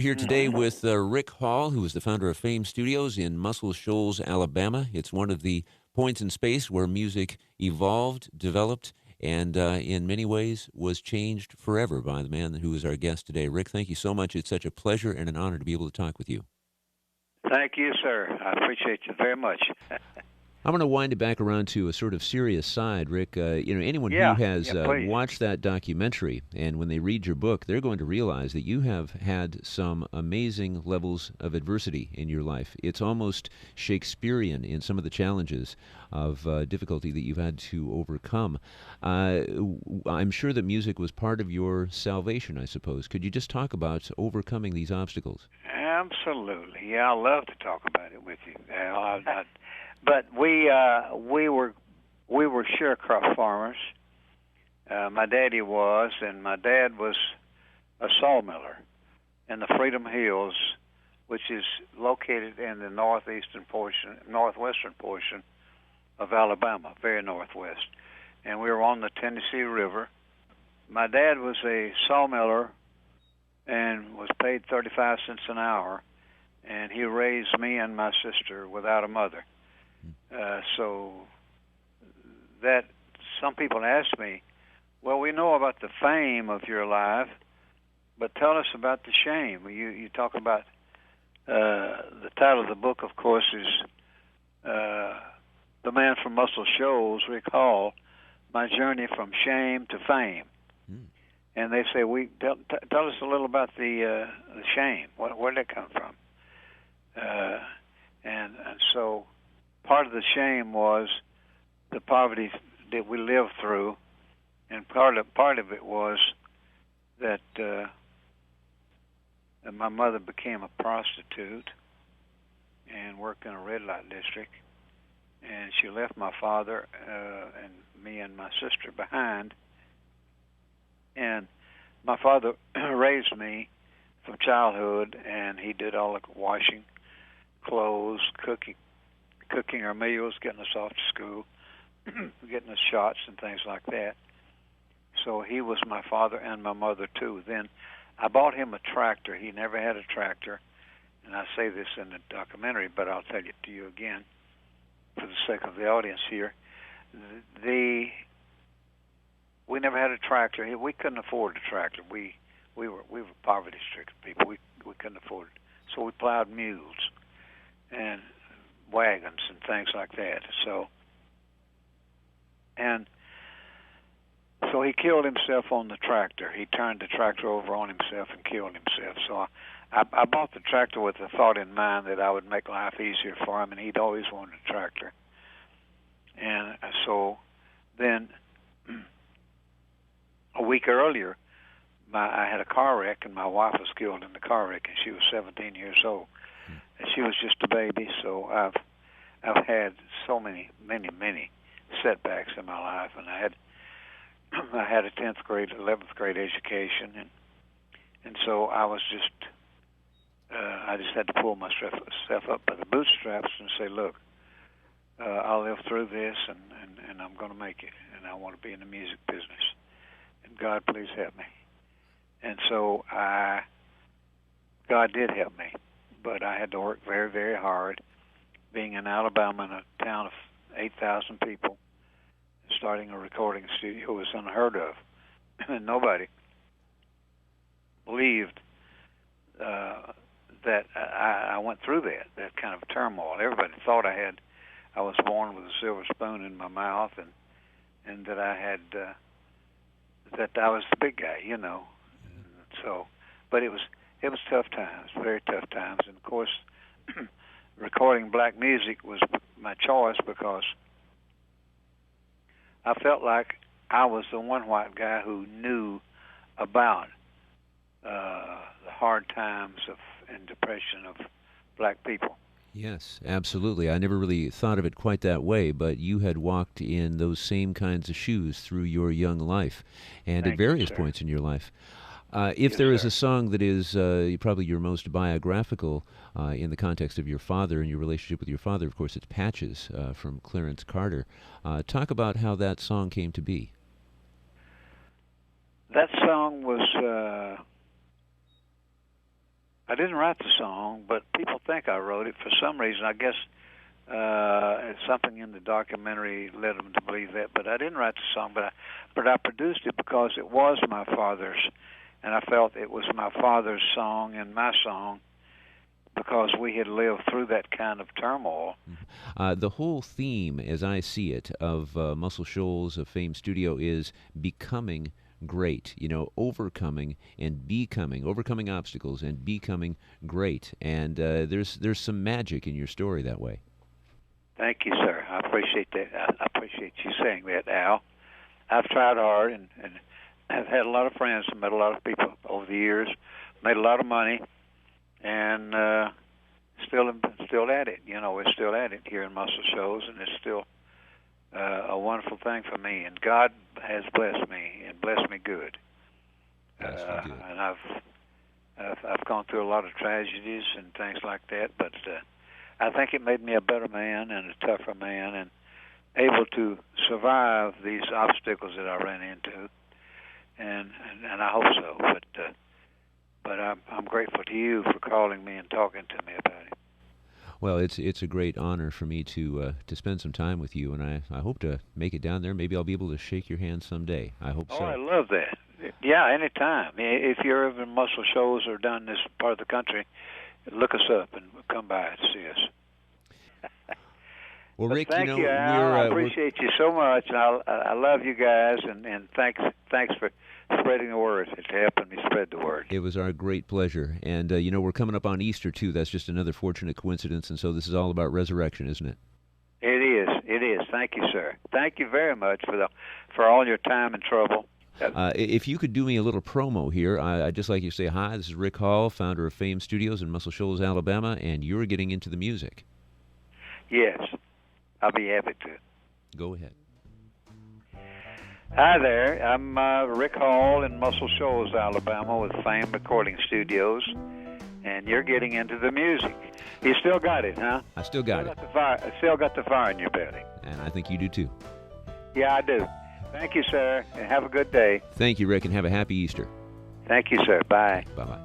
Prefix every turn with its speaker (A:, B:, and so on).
A: here today with Rick Hall, who is the founder of Fame Studios in Muscle Shoals, Alabama. It's one of the points in space where music evolved, developed, and in many ways was changed forever by the man who is our guest today. Rick, thank you so much. It's such a pleasure and an honor to be able to talk with you.
B: Thank you, sir. I appreciate you very much.
A: I'm going to wind it back around to a sort of serious side, Rick. Anyone
B: Yeah,
A: who has
B: please.
A: watched that documentary and when they read your book, they're going to realize that you have had some amazing levels of adversity in your life. It's almost Shakespearean in some of the challenges of difficulty that you've had to overcome. I'm sure that music was part of your salvation, I suppose. Could you just talk about overcoming these obstacles?
B: Absolutely. Yeah, I love to talk about it with you. But we were sharecrop farmers. My daddy was, and my dad was a sawmiller in the Freedom Hills, which is located in the northwestern portion of Alabama, very northwest. And we were on the Tennessee River. My dad was a sawmiller and was paid 35 cents an hour, and he raised me and my sister without a mother. So that some people ask me, well, we know about the fame of your life, but tell us about the shame. You talk about the title of the book, of course, is The Man from Muscle Shoals, Rick Hall, My Journey from Shame to Fame. And they say, tell us a little about the shame. Where did it come from? And so part of the shame was the poverty that we lived through, and part of it was that my mother became a prostitute and worked in a red light district, and she left my father and me and my sister behind. And my father raised me from childhood, and he did all the washing, clothes, cooking our meals, getting us off to school, getting us shots and things like that. So he was my father and my mother too. Then I bought him a tractor. He never had a tractor, and I say this in the documentary, but I'll tell it to you again for the sake of the audience here. We never had a tractor. We couldn't afford a tractor. We were poverty-stricken people. We couldn't afford it. So we plowed mules and wagons and things like that. So he killed himself on the tractor. He turned the tractor over on himself and killed himself. So I bought the tractor with the thought in mind that I would make life easier for him, and he'd always wanted a tractor. And so then a week earlier, I had a car wreck, and my wife was killed in the car wreck, and she was 17 years old. And she was just a baby, so I've had so many setbacks in my life, and I had a 10th grade, 11th grade education, and so I was I just had to pull myself up by the bootstraps and say, look, I'll live through this, and I'm going to make it, and I want to be in the music business, and God, please help me. And so God did help me, but I had to work very, very hard. Being in Alabama in a town of 8,000 people, starting a recording studio was unheard of, and nobody believed that I went through that kind of turmoil. Everybody thought I was born with a silver spoon in my mouth, and that that I was the big guy, you know. So, but it was tough times, very tough times, and of course, recording black music was my choice because I felt like I was the one white guy who knew about the hard times and depression of black people.
A: Yes, absolutely. I never really thought of it quite that way, but you had walked in those same kinds of shoes through your young life and at various points in your life. If there is a song that is probably your most biographical in the context of your father and your relationship with your father, of course, it's Patches from Clarence Carter. Talk about how that song came to be.
B: That song was, I didn't write the song, but people think I wrote it for some reason. I guess it's something in the documentary led them to believe that. But I didn't write the song, but I produced it because it was my father's, and I felt it was my father's song and my song because we had lived through that kind of turmoil.
A: The whole theme, as I see it, of Muscle Shoals of Fame Studio is becoming great, overcoming and becoming, overcoming obstacles and becoming great. And there's some magic in your story that way.
B: Thank you, sir. I appreciate that. I appreciate you saying that, Al. I've tried hard, and I've had a lot of friends and met a lot of people over the years, made a lot of money, and still at it. We're still at it here in Muscle Shoals, and it's still a wonderful thing for me. And God has blessed me and blessed me good. And I've gone through a lot of tragedies and things like that, but I think it made me a better man and a tougher man, and able to survive these obstacles that I ran into. And I hope so. But I'm grateful to you for calling me and talking to me about it.
A: Well, it's a great honor for me to spend some time with you, and I hope to make it down there. Maybe I'll be able to shake your hand someday. I hope so.
B: Oh, I love that. Yeah, anytime. If you're ever in Muscle Shoals or down this part of the country, look us up and come by and see us.
A: Well, Rick,
B: thank you, Al. I appreciate you so much. I love you guys, and thanks for spreading the word. It's helping me spread the word.
A: It was our great pleasure. And, we're coming up on Easter, too. That's just another fortunate coincidence. And so this is all about resurrection, isn't it?
B: It is. It is. Thank you, sir. Thank you very much for all your time and trouble.
A: If you could do me a little promo here, I'd just like you to say hi. This is Rick Hall, founder of Fame Studios in Muscle Shoals, Alabama, and you're getting into the music.
B: Yes. I'll be happy to.
A: Go ahead.
B: Hi there. I'm Rick Hall in Muscle Shoals, Alabama, with Fame Recording Studios, and you're getting into the music. You still got it, huh?
A: I still got it.
B: I still got the fire in your belly.
A: And I think you do too.
B: Yeah, I do. Thank you, sir, and have a good day.
A: Thank you, Rick, and have a happy Easter.
B: Thank you, sir. Bye.
A: Bye-bye.